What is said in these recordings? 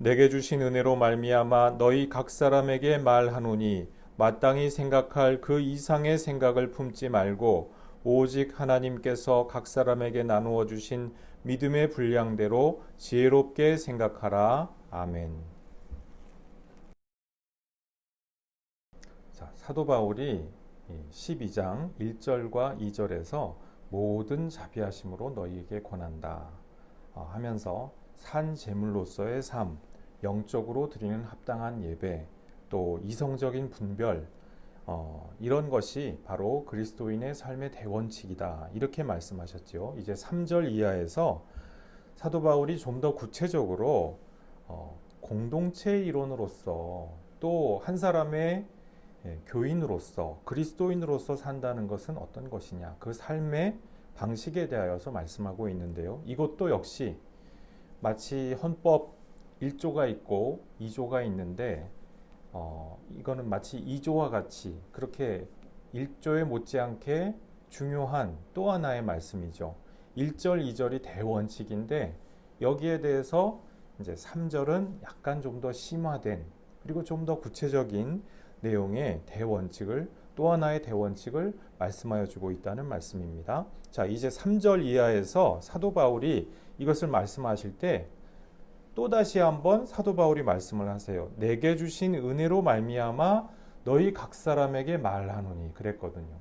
내게 주신 은혜로 말미암아 너희 각 사람에게 말하노니 마땅히 생각할 그 이상의 생각을 품지 말고 오직 하나님께서 각 사람에게 나누어 주신 믿음의 분량대로 지혜롭게 생각하라. 아멘. 자, 사도 바울이 12장 1절과 2절에서 모든 자비하심으로 너희에게 권한다 하면서 산 제물로서의 삶, 영적으로 드리는 합당한 예배, 또 이성적인 분별, 이런 것이 바로 그리스도인의 삶의 대원칙이다. 이렇게 말씀하셨죠. 이제 3절 이하에서 사도 바울이 좀 더 구체적으로 공동체 이론으로서 또 한 사람의 교인으로서 그리스도인으로서 산다는 것은 어떤 것이냐, 그 삶의 방식에 대하여서 말씀하고 있는데요. 이것도 역시 마치 헌법 1조가 있고 2조가 있는데 이거는 마치 2조와 같이 그렇게 1조에 못지않게 중요한 또 하나의 말씀이죠. 1절, 2절이 대원칙인데 여기에 대해서 이제 3절은 약간 좀 더 심화된 그리고 좀 더 구체적인 내용의 대원칙을 또 하나의 대원칙을 말씀하여 주고 있다는 말씀입니다. 자, 이제 3절 이하에서 사도 바울이 이것을 말씀하실 때 또다시 한번 사도 바울이 말씀을 하세요. 내게 주신 은혜로 말미암아 너희 각 사람에게 말하노니 그랬거든요.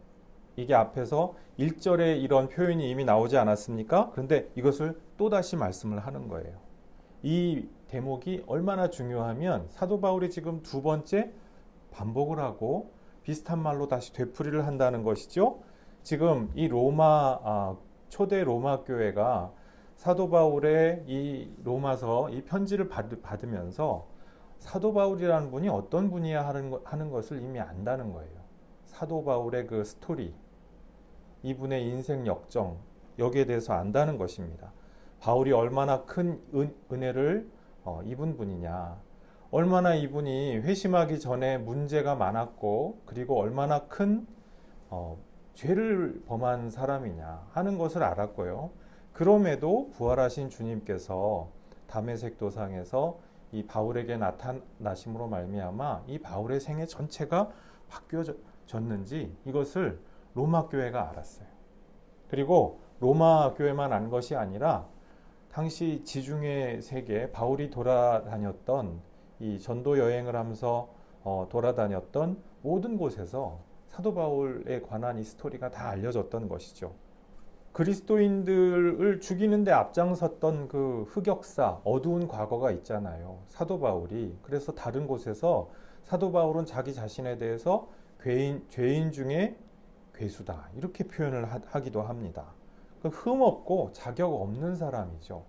이게 앞에서 1절에 이런 표현이 이미 나오지 않았습니까? 그런데 이것을 또다시 말씀을 하는 거예요. 이 대목이 얼마나 중요하면 사도 바울이 지금 두 번째 반복을 하고 비슷한 말로 다시 되풀이를 한다는 것이죠. 지금 이 초대 로마 교회가 사도 바울의 이 로마서 이 편지를 받으면서 사도 바울이라는 분이 어떤 분이야 하는 것을 이미 안다는 거예요. 사도 바울의 그 스토리, 이분의 인생 역정, 여기에 대해서 안다는 것입니다. 바울이 얼마나 큰 은혜를 입은 분이냐, 얼마나 이분이 회심하기 전에 문제가 많았고 그리고 얼마나 큰 죄를 범한 사람이냐 하는 것을 알았고요. 그럼에도 부활하신 주님께서 다메섹 도상에서 이 바울에게 나타나심으로 말미암아 이 바울의 생애 전체가 바뀌어졌는지 이것을 로마 교회가 알았어요. 그리고 로마 교회만 안 것이 아니라 당시 지중해 세계 바울이 돌아다녔던 이 전도 여행을 하면서 돌아다녔던 모든 곳에서 사도 바울에 관한 이 스토리가 다 알려졌던 것이죠. 그리스도인들을 죽이는데 앞장섰던 그 흑역사, 어두운 과거가 있잖아요. 사도 바울이. 그래서 다른 곳에서 사도 바울은 자기 자신에 대해서 죄인 중에 괴수다. 이렇게 표현을 하기도 합니다. 흠없고 자격 없는 사람이죠.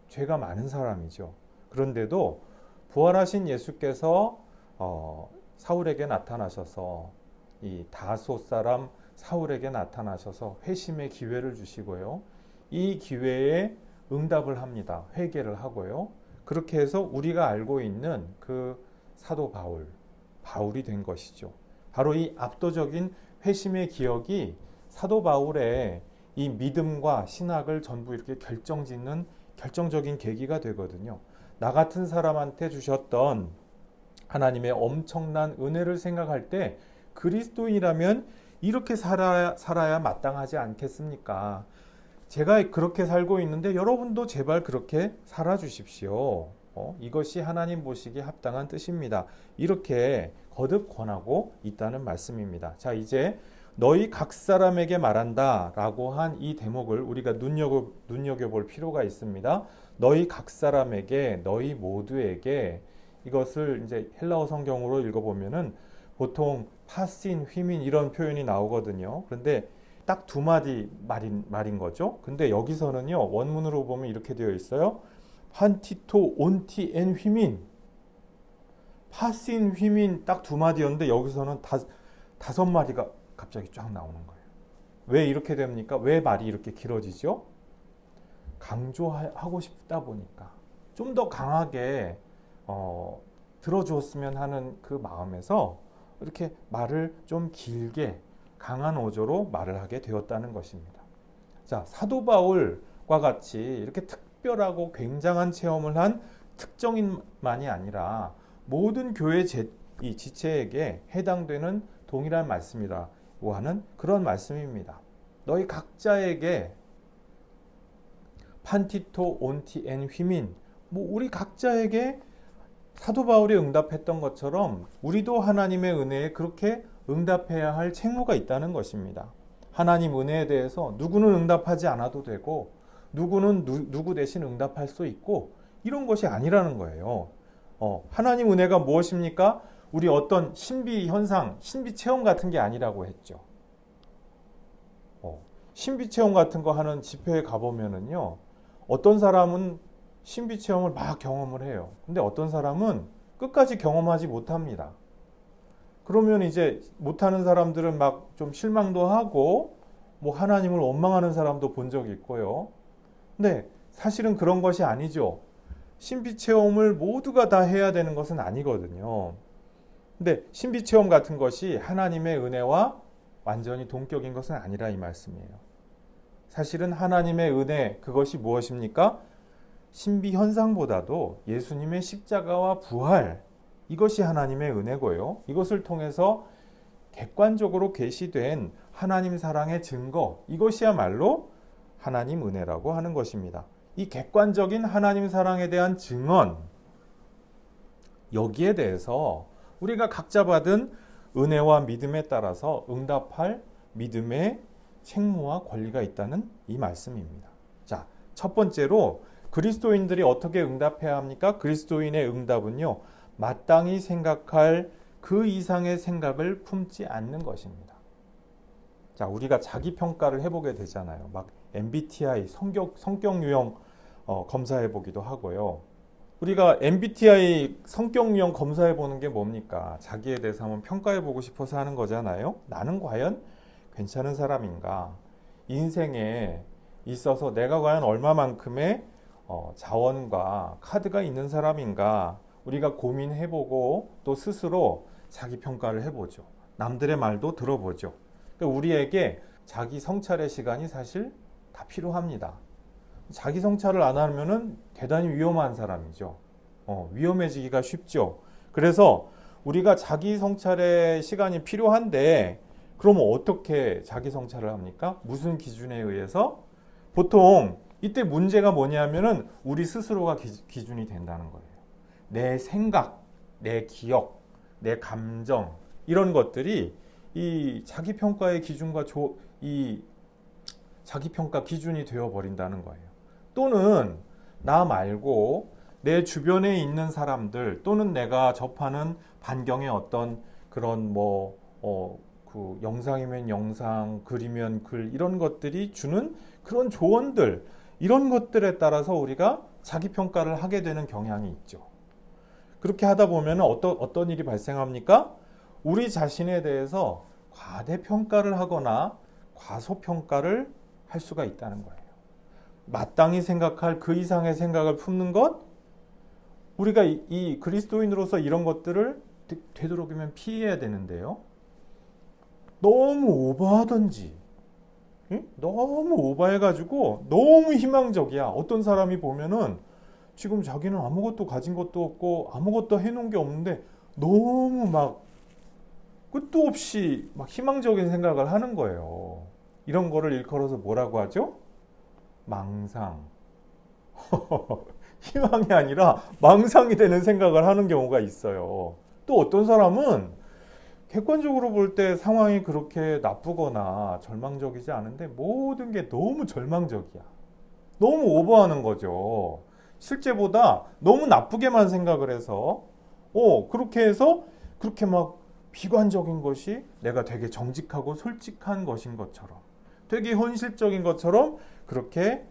죄가 많은 사람이죠. 그런데도 부활하신 예수께서 사울에게 나타나셔서 이 다소 사람 사울에게 나타나셔서 회심의 기회를 주시고요. 이 기회에 응답을 합니다. 회개를 하고요. 그렇게 해서 우리가 알고 있는 그 사도 바울이 된 것이죠. 바로 이 압도적인 회심의 기억이 사도 바울의 이 믿음과 신학을 전부 이렇게 결정짓는 결정적인 계기가 되거든요. 나 같은 사람한테 주셨던 하나님의 엄청난 은혜를 생각할 때 그리스도인이라면 이렇게 살아야 마땅하지 않겠습니까? 제가 그렇게 살고 있는데 여러분도 제발 그렇게 살아주십시오. 이것이 하나님 보시기에 합당한 뜻입니다. 이렇게 거듭 권하고 있다는 말씀입니다. 자, 이제 너희 각 사람에게 말한다 라고 한 이 대목을 우리가 눈여겨볼 필요가 있습니다. 너희 각 사람에게, 너희 모두에게, 이것을 이제 헬라어 성경으로 읽어보면은 보통 파신, 휘민 이런 표현이 나오거든요. 그런데 딱 두 마디 말인 거죠. 근데 여기서는요, 원문으로 보면 이렇게 되어 있어요. 판티토, 온티, 엔, 휘민. 파신, 휘민 딱 두 마디였는데 여기서는 다섯 마디가 갑자기 쫙 나오는 거예요. 왜 이렇게 됩니까? 왜 말이 이렇게 길어지죠? 강조하고 싶다 보니까 좀 더 강하게 들어주었으면 하는 그 마음에서 이렇게 말을 좀 길게 강한 어조로 말을 하게 되었다는 것입니다. 자, 사도 바울과 같이 이렇게 특별하고 굉장한 체험을 한 특정인만이 아니라 모든 교회 이 지체에게 해당되는 동일한 말씀이라고 하는 그런 말씀입니다. 너희 각자에게 판티토 온티 엔 휘민, 우리 각자에게 사도 바울이 응답했던 것처럼 우리도 하나님의 은혜에 그렇게 응답해야 할 책무가 있다는 것입니다. 하나님 은혜에 대해서 누구는 응답하지 않아도 되고 누구는 누구 대신 응답할 수 있고 이런 것이 아니라는 거예요. 하나님 은혜가 무엇입니까? 우리 어떤 신비 현상, 신비 체험 같은 게 아니라고 했죠. 신비 체험 같은 거 하는 집회에 가보면은요, 어떤 사람은 신비 체험을 막 경험을 해요. 근데 어떤 사람은 끝까지 경험하지 못합니다. 그러면 이제 못하는 사람들은 막 좀 실망도 하고, 하나님을 원망하는 사람도 본 적이 있고요. 근데 사실은 그런 것이 아니죠. 신비 체험을 모두가 다 해야 되는 것은 아니거든요. 근데 신비 체험 같은 것이 하나님의 은혜와 완전히 동격인 것은 아니라 이 말씀이에요. 사실은 하나님의 은혜, 그것이 무엇입니까? 신비 현상보다도 예수님의 십자가와 부활, 이것이 하나님의 은혜고요. 이것을 통해서 객관적으로 계시된 하나님 사랑의 증거, 이것이야말로 하나님 은혜라고 하는 것입니다. 이 객관적인 하나님 사랑에 대한 증언, 여기에 대해서 우리가 각자 받은 은혜와 믿음에 따라서 응답할 믿음의 책무와 권리가 있다는 이 말씀입니다. 자, 첫 번째로 그리스도인들이 어떻게 응답해야 합니까? 그리스도인의 응답은요, 마땅히 생각할 그 이상의 생각을 품지 않는 것입니다. 자, 우리가 자기 평가를 해보게 되잖아요. 막 MBTI 성격 유형 검사해 보기도 하고요. 우리가 MBTI 성격 유형 검사해 보는 게 뭡니까? 자기에 대해서 한번 평가해 보고 싶어서 하는 거잖아요. 나는 과연 괜찮은 사람인가? 인생에 있어서 내가 과연 얼마만큼의 자원과 카드가 있는 사람인가? 우리가 고민해보고 또 스스로 자기 평가를 해보죠. 남들의 말도 들어보죠. 그러니까 우리에게 자기 성찰의 시간이 사실 다 필요합니다. 자기 성찰을 안 하면은 대단히 위험한 사람이죠. 위험해지기가 쉽죠. 그래서 우리가 자기 성찰의 시간이 필요한데, 그러면 어떻게 자기 성찰을 합니까? 무슨 기준에 의해서? 보통 이때 문제가 뭐냐면은 우리 스스로가 기준이 된다는 거예요. 내 생각, 내 기억, 내 감정, 이런 것들이 이 자기 평가의 기준과 이 자기 평가 기준이 되어 버린다는 거예요. 또는 나 말고 내 주변에 있는 사람들, 또는 내가 접하는 반경의 어떤 그런 그 영상이면 영상, 글이면 글, 이런 것들이 주는 그런 조언들, 이런 것들에 따라서 우리가 자기 평가를 하게 되는 경향이 있죠. 그렇게 하다 보면 어떤 일이 발생합니까? 우리 자신에 대해서 과대평가를 하거나 과소평가를 할 수가 있다는 거예요. 마땅히 생각할 그 이상의 생각을 품는 것, 우리가 이 그리스도인으로서 이런 것들을 되도록이면 피해야 되는데요. 너무 오버하든지, 너무 오버해가지고 너무 희망적이야. 어떤 사람이 보면은 지금 자기는 아무것도 가진 것도 없고 아무것도 해놓은 게 없는데 너무 막 끝도 없이 막 희망적인 생각을 하는 거예요. 이런 거를 일컬어서 뭐라고 하죠? 망상. 희망이 아니라 망상이 되는 생각을 하는 경우가 있어요. 또 어떤 사람은 객관적으로 볼 때 상황이 그렇게 나쁘거나 절망적이지 않은데 모든 게 너무 절망적이야. 너무 오버하는 거죠. 실제보다 너무 나쁘게만 생각을 해서 그렇게 해서 그렇게 막 비관적인 것이 내가 되게 정직하고 솔직한 것인 것처럼, 되게 현실적인 것처럼 그렇게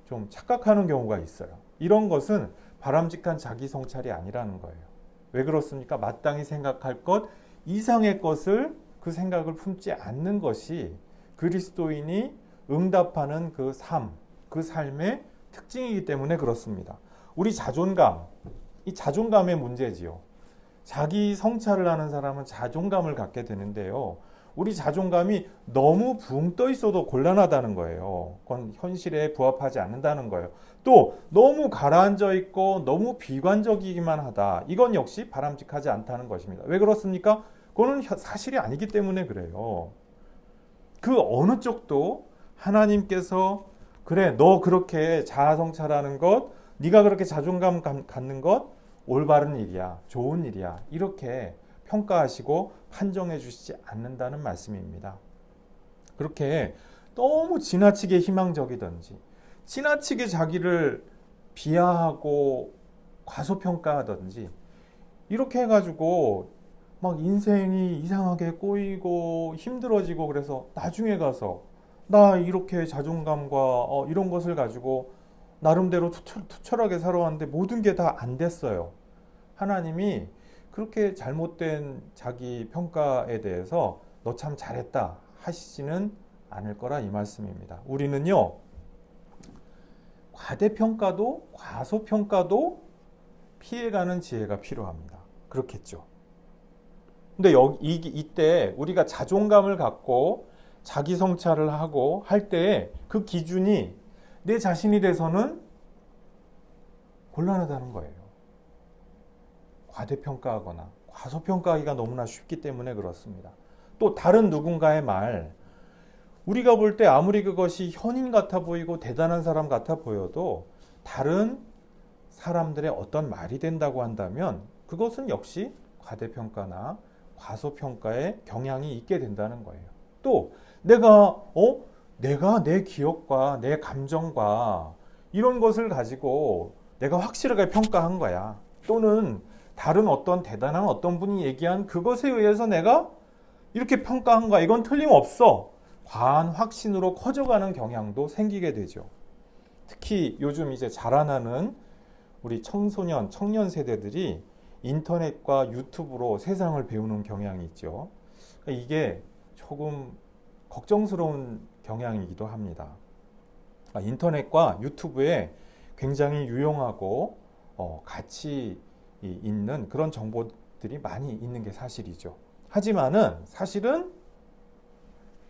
좀 착각하는 경우가 있어요. 이런 것은 바람직한 자기 성찰이 아니라는 거예요. 왜 그렇습니까? 마땅히 생각할 것 이상의 것을, 그 생각을 품지 않는 것이 그리스도인이 응답하는 그 삶, 그 삶의 특징이기 때문에 그렇습니다. 우리 자존감, 이 자존감의 문제지요. 자기 성찰을 하는 사람은 자존감을 갖게 되는데요. 우리 자존감이 너무 붕 떠 있어도 곤란하다는 거예요. 그건 현실에 부합하지 않는다는 거예요. 또 너무 가라앉아 있고 너무 비관적이기만 하다. 이건 역시 바람직하지 않다는 것입니다. 왜 그렇습니까? 그거는 사실이 아니기 때문에 그래요. 그 어느 쪽도 하나님께서 그래, 너 그렇게 자아성찰하는 것, 네가 그렇게 자존감 갖는 것 올바른 일이야, 좋은 일이야, 이렇게 평가하시고 판정해 주시지 않는다는 말씀입니다. 그렇게 너무 지나치게 희망적이든지 지나치게 자기를 비하하고 과소평가하든지 이렇게 해가지고 막 인생이 이상하게 꼬이고 힘들어지고, 그래서 나중에 가서 나 이렇게 자존감과 이런 것을 가지고 나름대로 투철하게 살아왔는데 모든 게 다 안 됐어요. 하나님이 그렇게 잘못된 자기 평가에 대해서 너 참 잘했다 하시지는 않을 거라 이 말씀입니다. 우리는요, 과대평가도 과소평가도 피해가는 지혜가 필요합니다. 그렇겠죠. 근데 이때 우리가 자존감을 갖고 자기 성찰을 하고 할 때 그 기준이 내 자신이 돼서는 곤란하다는 거예요. 과대평가하거나 과소평가하기가 너무나 쉽기 때문에 그렇습니다. 또 다른 누군가의 말, 우리가 볼 때 아무리 그것이 현인 같아 보이고 대단한 사람 같아 보여도 다른 사람들의 어떤 말이 된다고 한다면 그것은 역시 과대평가나 과소평가의 경향이 있게 된다는 거예요. 또 내가 내 기억과 내 감정과 이런 것을 가지고 내가 확실하게 평가한 거야. 또는 다른 어떤 대단한 어떤 분이 얘기한 그것에 의해서 내가 이렇게 평가한 거야. 이건 틀림없어. 과한 확신으로 커져가는 경향도 생기게 되죠. 특히 요즘 이제 자라나는 우리 청소년, 청년 세대들이 인터넷과 유튜브로 세상을 배우는 경향이 있죠. 이게 조금 걱정스러운 경향이기도 합니다. 인터넷과 유튜브에 굉장히 유용하고 가치 있는 그런 정보들이 많이 있는 게 사실이죠. 하지만은 사실은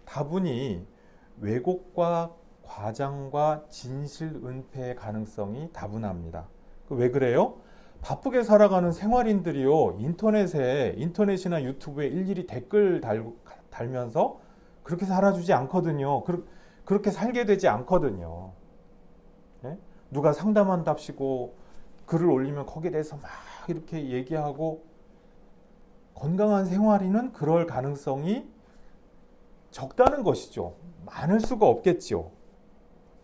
다분히 왜곡과 과장과 진실 은폐의 가능성이 다분합니다. 왜 그래요? 바쁘게 살아가는 생활인들이요, 인터넷이나 유튜브에 일일이 댓글 달면서 그렇게 살아주지 않거든요. 그렇게 살게 되지 않거든요. 네? 누가 상담한답시고 글을 올리면 거기에 대해서 막 이렇게 얘기하고, 건강한 생활인은 그럴 가능성이 적다는 것이죠. 많을 수가 없겠죠.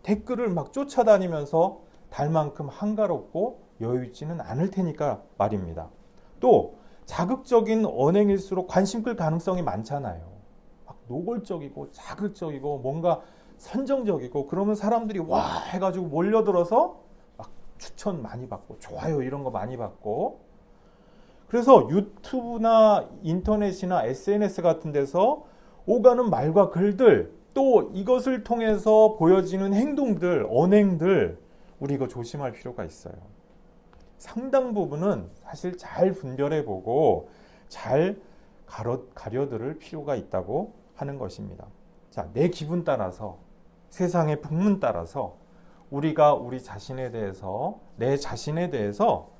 댓글을 막 쫓아다니면서 달 만큼 한가롭고 여유 있지는 않을 테니까 말입니다. 또 자극적인 언행일수록 관심 끌 가능성이 많잖아요. 막 노골적이고 자극적이고 뭔가 선정적이고, 그러면 사람들이 와 해가지고 몰려들어서 막 추천 많이 받고 좋아요 이런 거 많이 받고, 그래서 유튜브나 인터넷이나 SNS 같은 데서 오가는 말과 글들, 또 이것을 통해서 보여지는 행동들, 언행들, 우리 이거 조심할 필요가 있어요. 상당 부분은 사실 잘 분별해보고 잘 가려들을 필요가 있다고 하는 것입니다. 자, 내 기분 따라서, 세상의 풍문 따라서 우리가 우리 자신에 대해서, 내 자신에 대해서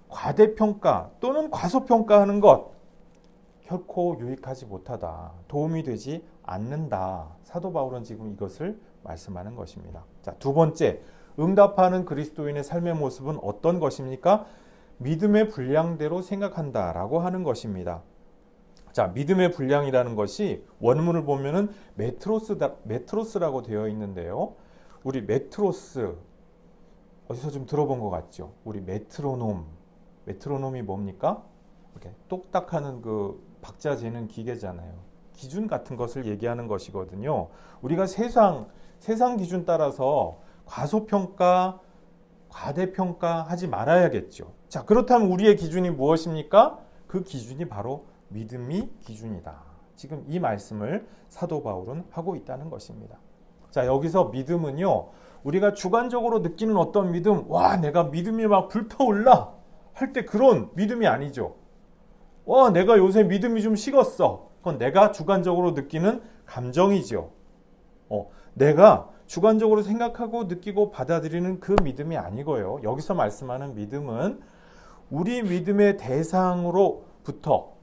과대평가 또는 과소평가하는 것 결코 유익하지 못하다, 도움이 되지 않는다. 사도 바울은 지금 이것을 말씀하는 것입니다. 자, 두 번째, 응답하는 그리스도인의 삶의 모습은 어떤 것입니까? 믿음의 분량대로 생각한다라고 하는 것입니다. 자, 믿음의 분량이라는 것이 원문을 보면은 메트로스라고 되어 있는데요. 우리 메트로스 어디서 좀 들어본 것 같죠? 우리 메트로놈이 뭡니까? 이렇게 똑딱하는 그 박자 재는 기계잖아요. 기준 같은 것을 얘기하는 것이거든요. 우리가 세상 기준 따라서 과소평가, 과대평가 하지 말아야겠죠. 자, 그렇다면 우리의 기준이 무엇입니까? 그 기준이 바로 믿음이 기준이다. 지금 이 말씀을 사도 바울은 하고 있다는 것입니다. 자, 여기서 믿음은요, 우리가 주관적으로 느끼는 어떤 믿음, 와, 내가 믿음이 막 불타올라 할 때 그런 믿음이 아니죠. 와, 내가 요새 믿음이 좀 식었어. 그건 내가 주관적으로 느끼는 감정이죠. 내가 주관적으로 생각하고 느끼고 받아들이는 그 믿음이 아니고요. 여기서 말씀하는 믿음은 우리 믿음의 대상으로부터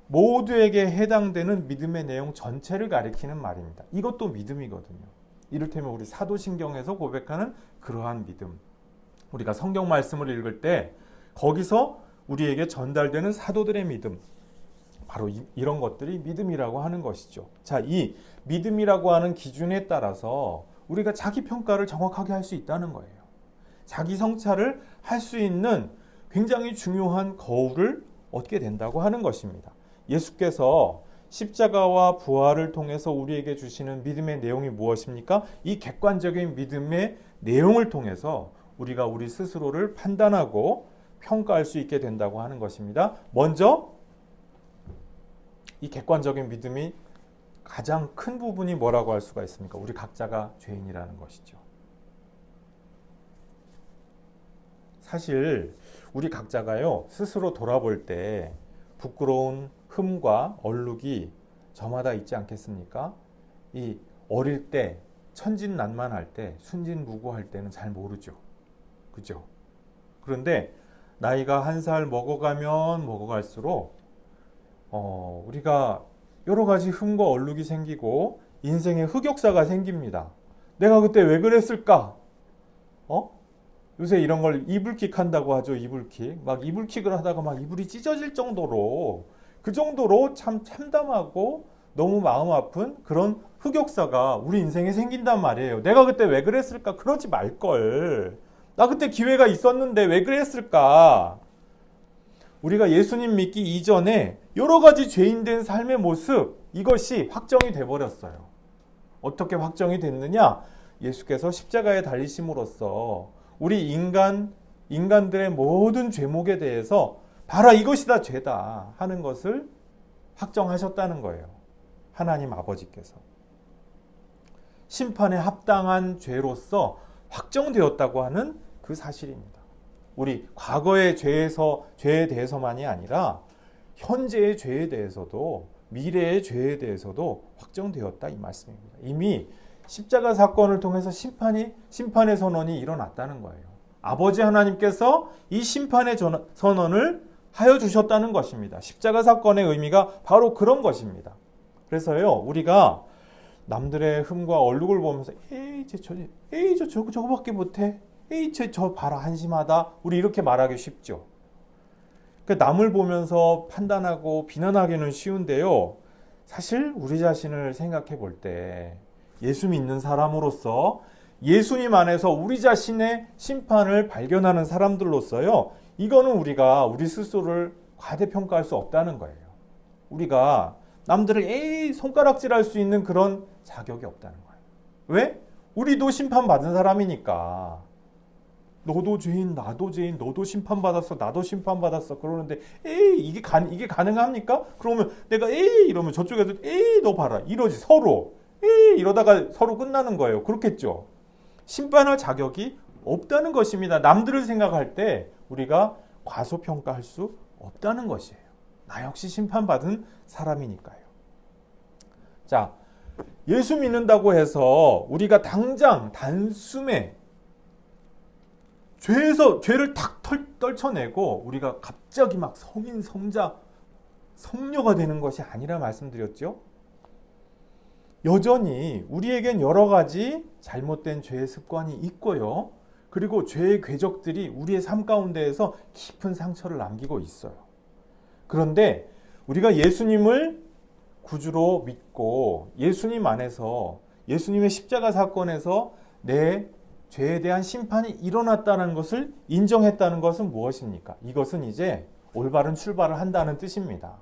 모두에게 해당되는 믿음의 내용 전체를 가리키는 말입니다. 이것도 믿음이거든요. 이를테면 우리 사도신경에서 고백하는 그러한 믿음. 우리가 성경 말씀을 읽을 때 거기서 우리에게 전달되는 사도들의 믿음. 바로 이런 것들이 믿음이라고 하는 것이죠. 자, 이 믿음이라고 하는 기준에 따라서 우리가 자기 평가를 정확하게 할 수 있다는 거예요. 자기 성찰을 할 수 있는 굉장히 중요한 거울을 얻게 된다고 하는 것입니다. 예수께서 십자가와 부활을 통해서 우리에게 주시는 믿음의 내용이 무엇입니까? 이 객관적인 믿음의 내용을 통해서 우리가 우리 스스로를 판단하고 평가할 수 있게 된다고 하는 것입니다. 먼저 이 객관적인 믿음이 가장 큰 부분이 뭐라고 할 수가 있습니까? 우리 각자가 죄인이라는 것이죠. 사실 우리 각자가요, 스스로 돌아볼 때 부끄러운 흠과 얼룩이 저마다 있지 않겠습니까? 이 어릴 때 천진난만할 때 순진무구할 때는 잘 모르죠. 그죠? 그런데 나이가 한 살 먹어가면 먹어갈수록 우리가 여러 가지 흠과 얼룩이 생기고 인생의 흑역사가 생깁니다. 내가 그때 왜 그랬을까? 요새 이런 걸 이불킥 한다고 하죠. 이불킥. 막 이불킥을 하다가 막 이불이 찢어질 정도로 그 정도로 참 참담하고 너무 마음 아픈 그런 흑역사가 우리 인생에 생긴단 말이에요. 내가 그때 왜 그랬을까? 그러지 말걸. 나 그때 기회가 있었는데 왜 그랬을까? 우리가 예수님 믿기 이전에 여러 가지 죄인된 삶의 모습, 이것이 확정이 돼버렸어요. 어떻게 확정이 됐느냐? 예수께서 십자가에 달리심으로써 우리 인간들의 모든 죄목에 대해서 봐라, 이것이 다 죄다 하는 것을 확정하셨다는 거예요. 하나님 아버지께서. 심판에 합당한 죄로서 확정되었다고 하는 그 사실입니다. 우리 과거의 죄에 대해서만이 아니라 현재의 죄에 대해서도 미래의 죄에 대해서도 확정되었다, 이 말씀입니다. 이미 십자가 사건을 통해서 심판의 선언이 일어났다는 거예요. 아버지 하나님께서 이 심판의 선언을 하여 주셨다는 것입니다. 십자가 사건의 의미가 바로 그런 것입니다. 그래서요, 우리가 남들의 흠과 얼룩을 보면서 저거밖에 못해. 저 봐라, 한심하다. 우리 이렇게 말하기 쉽죠. 남을 보면서 판단하고 비난하기는 쉬운데요. 사실 우리 자신을 생각해 볼 때 예수 믿는 사람으로서 예수님 안에서 우리 자신의 심판을 발견하는 사람들로서요. 이거는 우리가 우리 스스로를 과대평가할 수 없다는 거예요. 우리가 남들을 손가락질할 수 있는 그런 자격이 없다는 거예요. 왜? 우리도 심판받은 사람이니까. 너도 죄인, 나도 죄인, 너도 심판받았어, 나도 심판받았어. 그러는데 이게 가능합니까? 그러면 내가 이러면 저쪽에서 너 봐라, 이러지 서로. 이러다가 서로 끝나는 거예요. 그렇겠죠? 심판할 자격이 없다는 것입니다. 남들을 생각할 때 우리가 과소평가할 수 없다는 것이에요. 나 역시 심판받은 사람이니까요. 자, 예수 믿는다고 해서 우리가 당장 단숨에 죄를 탁 떨쳐내고 우리가 갑자기 막 성인, 성자, 성녀가 되는 것이 아니라 말씀드렸죠. 여전히 우리에겐 여러 가지 잘못된 죄의 습관이 있고요. 그리고 죄의 궤적들이 우리의 삶 가운데에서 깊은 상처를 남기고 있어요. 그런데 우리가 예수님을 구주로 믿고 예수님 안에서 예수님의 십자가 사건에서 내 죄에 대한 심판이 일어났다는 것을 인정했다는 것은 무엇입니까? 이것은 이제 올바른 출발을 한다는 뜻입니다.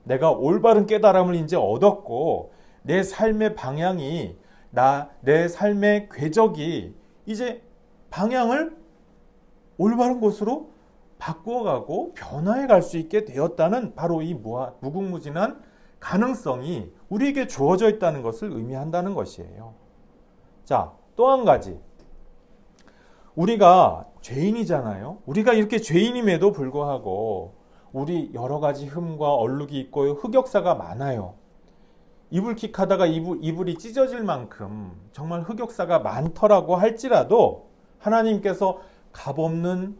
내가 올바른 깨달음을 이제 얻었고 내 삶의 방향이 내 삶의 궤적이 이제 방향을 올바른 곳으로 바꾸어가고 변화해 갈 수 있게 되었다는 바로 이 무궁무진한 가능성이 우리에게 주어져 있다는 것을 의미한다는 것이에요. 자, 또 한 가지. 우리가 죄인이잖아요. 우리가 이렇게 죄인임에도 불구하고 우리 여러 가지 흠과 얼룩이 있고 흑역사가 많아요. 이불킥 하다가 이불이 찢어질 만큼 정말 흑역사가 많더라고 할지라도 하나님께서 값없는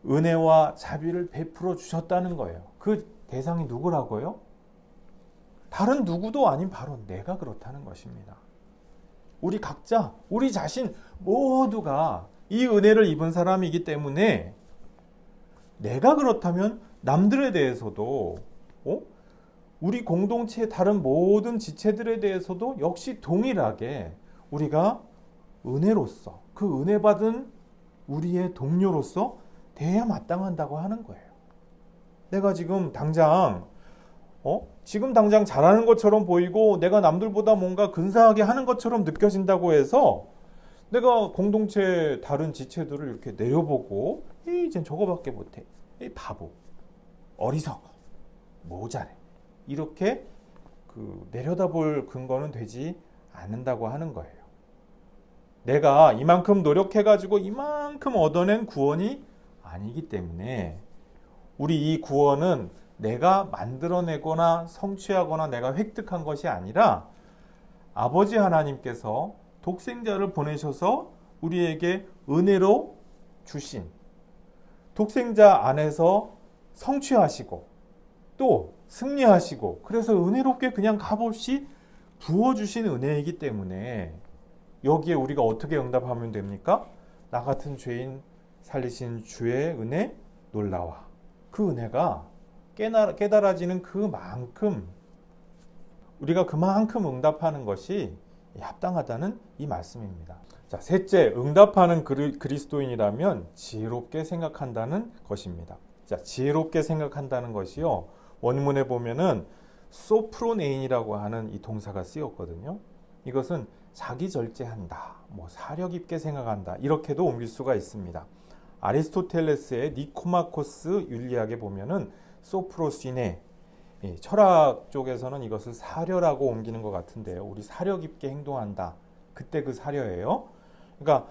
은혜와 자비를 베풀어 주셨다는 거예요. 그 대상이 누구라고요? 다른 누구도 아닌 바로 내가 그렇다는 것입니다. 우리 각자, 우리 자신 모두가 이 은혜를 입은 사람이기 때문에 내가 그렇다면 남들에 대해서도 우리 공동체의 다른 모든 지체들에 대해서도 역시 동일하게 우리가 은혜로서 그 은혜 받은 우리의 동료로서 대해야 마땅한다고 하는 거예요. 내가 지금 당장 잘하는 것처럼 보이고 내가 남들보다 뭔가 근사하게 하는 것처럼 느껴진다고 해서 내가 공동체 다른 지체들을 이렇게 내려보고 이젠 저거밖에 못해. 이 바보, 어리석어, 모자래. 이렇게 내려다볼 근거는 되지 않는다고 하는 거예요. 내가 이만큼 노력해가지고 이만큼 얻어낸 구원이 아니기 때문에 우리 이 구원은 내가 만들어내거나 성취하거나 내가 획득한 것이 아니라 아버지 하나님께서 독생자를 보내셔서 우리에게 은혜로 주신 독생자 안에서 성취하시고 또 승리하시고 그래서 은혜롭게 그냥 값없이 부어주신 은혜이기 때문에 여기에 우리가 어떻게 응답하면 됩니까? 나 같은 죄인 살리신 주의 은혜 놀라와. 그 은혜가 깨달아지는 그만큼 우리가 그만큼 응답하는 것이 합당하다는 이 말씀입니다. 자, 셋째, 응답하는 그리스도인이라면 지혜롭게 생각한다는 것입니다. 자, 지혜롭게 생각한다는 것이요. 원문에 보면은 소프로네인이라고 하는 이 동사가 쓰였거든요. 이것은 자기 절제한다, 사려 깊게 생각한다 이렇게도 옮길 수가 있습니다. 아리스토텔레스의 니코마코스 윤리학에 보면은 소프로시네, 철학 쪽에서는 이것을 사려라고 옮기는 것 같은데요. 우리 사려 깊게 행동한다. 그때 그 사려예요. 그러니까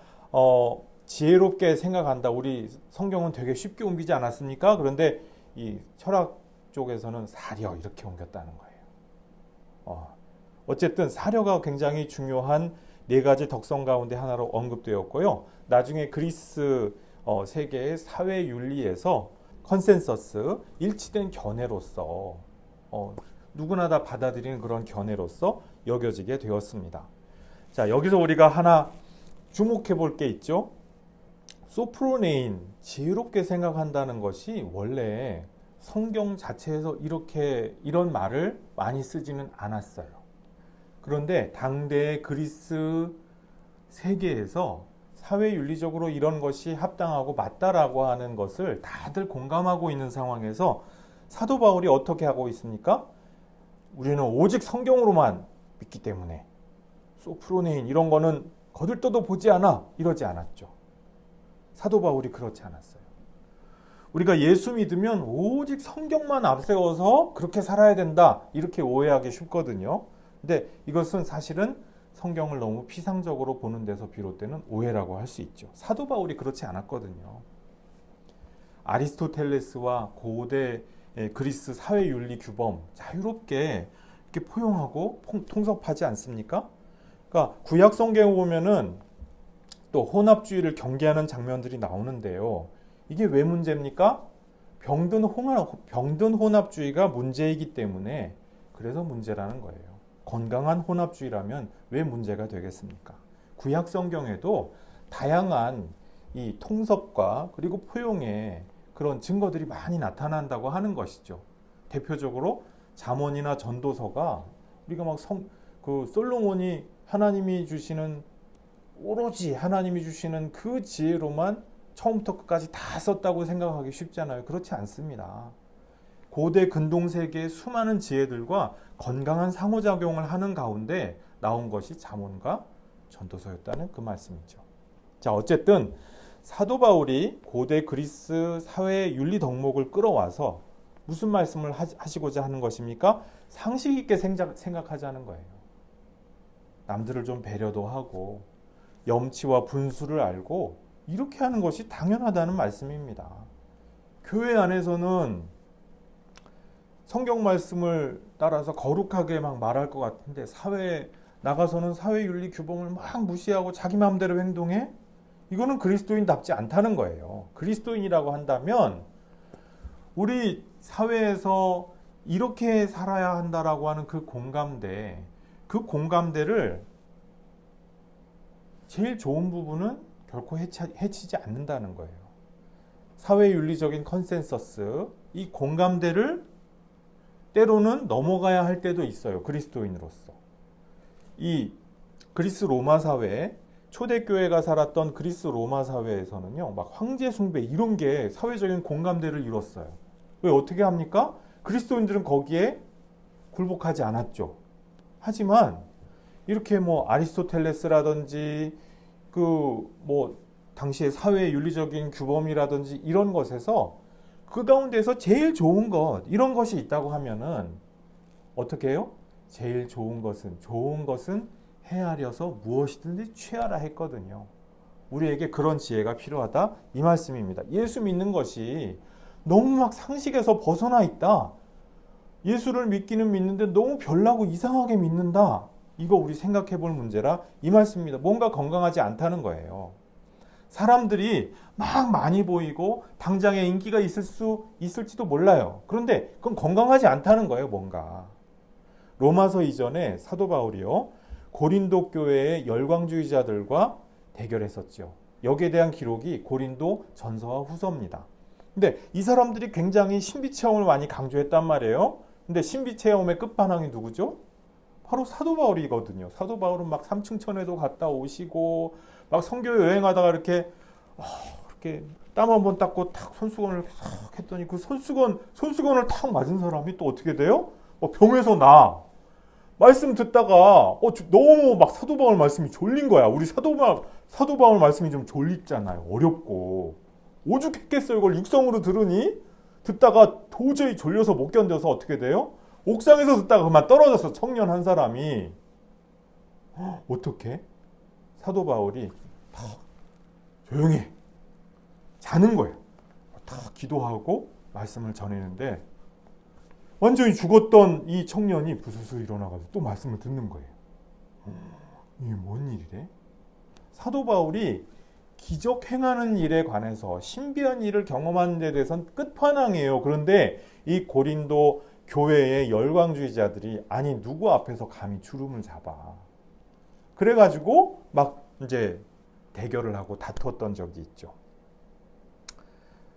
지혜롭게 생각한다. 우리 성경은 되게 쉽게 옮기지 않았습니까? 그런데 이 철학 쪽에서는 사려 이렇게 옮겼다는 거예요. 어쨌든 사려가 굉장히 중요한 네 가지 덕성 가운데 하나로 언급되었고요. 나중에 그리스 세계의 사회 윤리에서 컨센서스, 일치된 견해로서 누구나 다 받아들이는 그런 견해로서 여겨지게 되었습니다. 자, 여기서 우리가 하나 주목해 볼 게 있죠. 소프로네인, 지혜롭게 생각한다는 것이 원래 성경 자체에서 이런 말을 많이 쓰지는 않았어요. 그런데 당대의 그리스 세계에서 사회윤리적으로 이런 것이 합당하고 맞다라고 하는 것을 다들 공감하고 있는 상황에서 사도 바울이 어떻게 하고 있습니까? 우리는 오직 성경으로만 믿기 때문에 소프로네인 이런 거는 거들떠도 보지 않아 이러지 않았죠. 사도 바울이 그렇지 않았어요. 우리가 예수 믿으면 오직 성경만 앞세워서 그렇게 살아야 된다 이렇게 오해하기 쉽거든요. 근데 이것은 사실은 성경을 너무 피상적으로 보는 데서 비롯되는 오해라고 할 수 있죠. 사도 바울이 그렇지 않았거든요. 아리스토텔레스와 고대 그리스 사회윤리 규범 자유롭게 이렇게 포용하고 통섭하지 않습니까? 그러니까 구약 성경에 보면은 또 혼합주의를 경계하는 장면들이 나오는데요. 이게 왜 문제입니까? 병든 혼합주의가 문제이기 때문에 그래서 문제라는 거예요. 건강한 혼합주의라면 왜 문제가 되겠습니까? 구약 성경에도 다양한 이 통섭과 그리고 포용의 그런 증거들이 많이 나타난다고 하는 것이죠. 대표적으로 잠언이나 전도서가 우리가 솔로몬이 오로지 하나님이 주시는 그 지혜로만 처음부터 끝까지 다 썼다고 생각하기 쉽잖아요. 그렇지 않습니다. 고대 근동세계의 수많은 지혜들과 건강한 상호작용을 하는 가운데 나온 것이 잠언과 전도서였다는 그 말씀이죠. 자, 어쨌든 사도 바울이 고대 그리스 사회의 윤리 덕목을 끌어와서 무슨 말씀을 하시고자 하는 것입니까? 상식 있게 생각하자는 거예요. 남들을 좀 배려도 하고 염치와 분수를 알고 이렇게 하는 것이 당연하다는 말씀입니다. 교회 안에서는 성경 말씀을 따라서 거룩하게 막 말할 것 같은데 사회에 나가서는 사회윤리 규범을 막 무시하고 자기 마음대로 행동해? 이거는 그리스도인답지 않다는 거예요. 그리스도인이라고 한다면 우리 사회에서 이렇게 살아야 한다라고 하는 그 공감대를 제일 좋은 부분은 결코 해치지 않는다는 거예요. 사회윤리적인 컨센서스, 이 공감대를 때로는 넘어가야 할 때도 있어요. 그리스도인으로서. 이 그리스 로마 사회, 초대교회가 살았던 그리스 로마 사회에서는요, 막 황제 숭배 이런 게 사회적인 공감대를 이뤘어요. 왜 어떻게 합니까? 그리스도인들은 거기에 굴복하지 않았죠. 하지만 이렇게 뭐 아리스토텔레스라든지 당시의 사회 윤리적인 규범이라든지 이런 것에서 그 가운데서 제일 좋은 것 이런 것이 있다고 하면은 어떻게 해요? 제일 좋은 것은 헤아려서 무엇이든지 취하라 했거든요. 우리에게 그런 지혜가 필요하다 이 말씀입니다. 예수 믿는 것이 너무 막 상식에서 벗어나 있다. 예수를 믿기는 믿는데 너무 별나고 이상하게 믿는다. 이거 우리 생각해 볼 문제라 이 말씀입니다. 뭔가 건강하지 않다는 거예요. 사람들이 막 많이 보이고 당장에 인기가 있을지도 몰라요. 그런데 그건 건강하지 않다는 거예요. 뭔가. 로마서 이전에 사도 바울이요. 고린도 교회의 열광주의자들과 대결했었죠. 여기에 대한 기록이 고린도 전서와 후서입니다. 근데 이 사람들이 굉장히 신비체험을 많이 강조했단 말이에요. 근데 신비체험의 끝판왕이 누구죠? 바로 사도 바울이거든요. 사도 바울은 막 삼층천에도 갔다 오시고 막 선교 여행하다가 이렇게 땀 한번 닦고 탁 손수건을 싹 했더니 그 손수건을 탁 맞은 사람이 또 어떻게 돼요? 병에서 나. 말씀 듣다가 너무 막 사도 바울 말씀이 졸린 거야. 우리 사도 바울 말씀이 좀 졸립잖아요. 어렵고 오죽했겠어요. 이걸 육성으로 들으니 듣다가 도저히 졸려서 못 견뎌서 어떻게 돼요? 옥상에서 듣다가 그만 떨어졌어. 청년 한 사람이. 어떻게? 사도 바울이 다 조용히 자는 거예요. 다 기도하고 말씀을 전했는데 완전히 죽었던 이 청년이 부스스 일어나가지고 또 말씀을 듣는 거예요. 이게 뭔 일이래? 사도 바울이 기적 행하는 일에 관해서 신비한 일을 경험하는 데 대해서는 끝판왕이에요. 그런데 이 고린도 교회의 열광주의자들이 아니 누구 앞에서 감히 주름을 잡아. 그래가지고 막 이제 대결을 하고 다투었던 적이 있죠.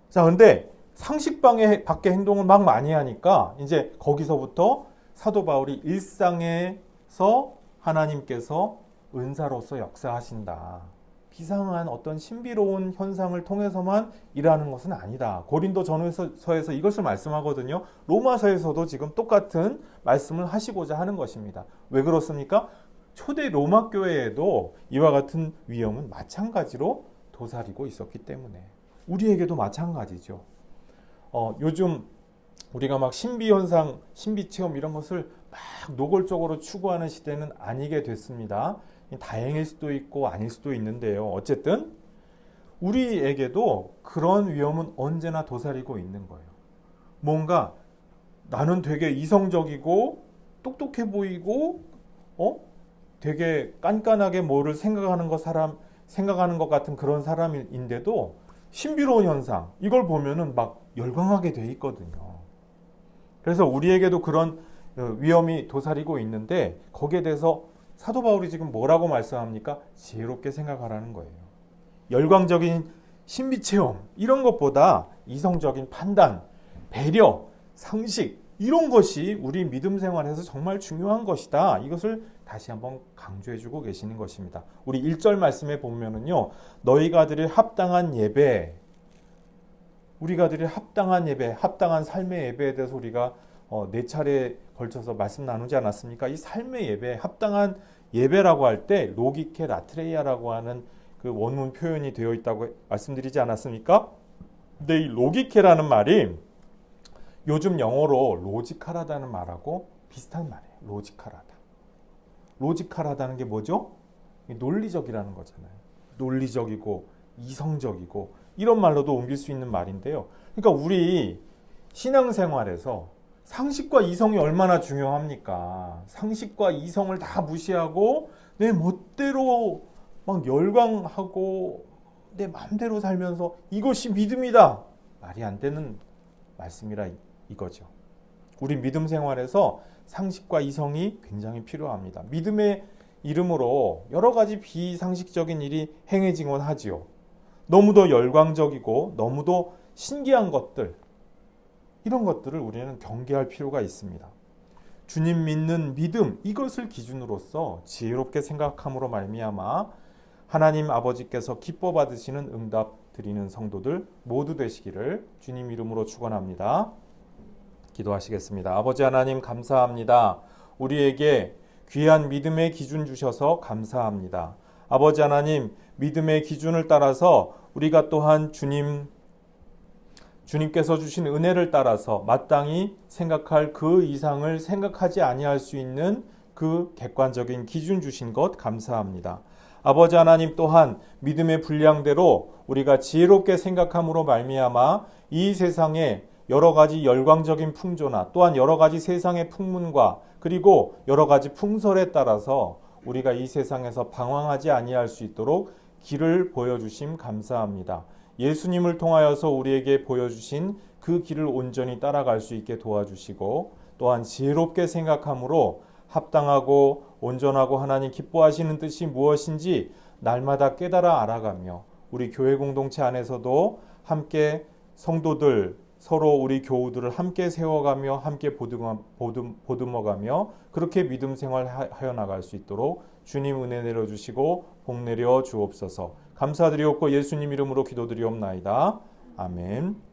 자, 근데 상식 밖의 행동을 막 많이 하니까 이제 거기서부터 사도 바울이 일상에서 하나님께서 은사로서 역사하신다. 비상한 어떤 신비로운 현상을 통해서만 일하는 것은 아니다. 고린도 전후서에서 이것을 말씀하거든요. 로마서에서도 지금 똑같은 말씀을 하시고자 하는 것입니다. 왜 그렇습니까? 초대 로마 교회에도 이와 같은 위험은 마찬가지로 도사리고 있었기 때문에 우리에게도 마찬가지죠. 요즘 우리가 막 신비현상, 신비체험 이런 것을 막 노골적으로 추구하는 시대는 아니게 됐습니다. 다행일 수도 있고 아닐 수도 있는데요. 어쨌든 우리에게도 그런 위험은 언제나 도사리고 있는 거예요. 뭔가 나는 되게 이성적이고 똑똑해 보이고 되게 깐깐하게 뭐를 생각하는 것 같은 그런 사람인데도 신비로운 현상 이걸 보면은 막 열광하게 돼 있거든요. 그래서 우리에게도 그런 위험이 도사리고 있는데 거기에 대해서 사도 바울이 지금 뭐라고 말씀합니까? 지혜롭게 생각하라는 거예요. 열광적인 신비체험 이런 것보다 이성적인 판단, 배려, 상식 이런 것이 우리 믿음 생활에서 정말 중요한 것이다. 이것을 다시 한번 강조해주고 계시는 것입니다. 우리 1절 말씀에 보면은요. 너희가 드릴 합당한 예배, 우리가 드릴 합당한 예배, 합당한 삶의 예배에 대해서 우리가 4차례 걸쳐서 말씀 나누지 않았습니까? 이 삶의 예배, 합당한 예배라고 할 때 로기케 라트레이아라고 하는 그 원문 표현이 되어 있다고 말씀드리지 않았습니까? 근데 이 로기케라는 말이 요즘 영어로 로지컬하다는 말하고 비슷한 말이에요. 로지컬하다. 로지컬하다는 게 뭐죠? 논리적이라는 거잖아요. 논리적이고 이성적이고 이런 말로도 옮길 수 있는 말인데요. 그러니까 우리 신앙생활에서 상식과 이성이 얼마나 중요합니까? 상식과 이성을 다 무시하고 내 멋대로 막 열광하고 내 마음대로 살면서 이것이 믿음이다. 말이 안 되는 말씀이라 이거죠. 우리 믿음 생활에서 상식과 이성이 굉장히 필요합니다. 믿음의 이름으로 여러 가지 비상식적인 일이 행해지곤 하지요. 너무도 열광적이고 너무도 신기한 것들, 이런 것들을 우리는 경계할 필요가 있습니다. 주님 믿는 믿음, 이것을 기준으로서 지혜롭게 생각함으로 말미암아 하나님 아버지께서 기뻐 받으시는 응답 드리는 성도들 모두 되시기를 주님 이름으로 축원합니다. 기도하시겠습니다. 아버지 하나님 감사합니다. 우리에게 귀한 믿음의 기준 주셔서 감사합니다. 아버지 하나님, 믿음의 기준을 따라서 우리가 또한 주님께서 주신 은혜를 따라서 마땅히 생각할 그 이상을 생각하지 아니할 수 있는 그 객관적인 기준 주신 것 감사합니다. 아버지 하나님 또한 믿음의 분량대로 우리가 지혜롭게 생각함으로 말미암아 이 세상에 여러 가지 열광적인 풍조나 또한 여러 가지 세상의 풍문과 그리고 여러 가지 풍설에 따라서 우리가 이 세상에서 방황하지 아니할 수 있도록 길을 보여주심 감사합니다. 예수님을 통하여서 우리에게 보여주신 그 길을 온전히 따라갈 수 있게 도와주시고 또한 지혜롭게 생각함으로 합당하고 온전하고 하나님 기뻐하시는 뜻이 무엇인지 날마다 깨달아 알아가며 우리 교회 공동체 안에서도 함께 성도들 서로 우리 교우들을 함께 세워가며 함께 보듬어가며 그렇게 믿음 생활하여 나갈 수 있도록 주님 은혜 내려주시고 복 내려 주옵소서. 감사드리옵고 예수님 이름으로 기도드리옵나이다. 아멘.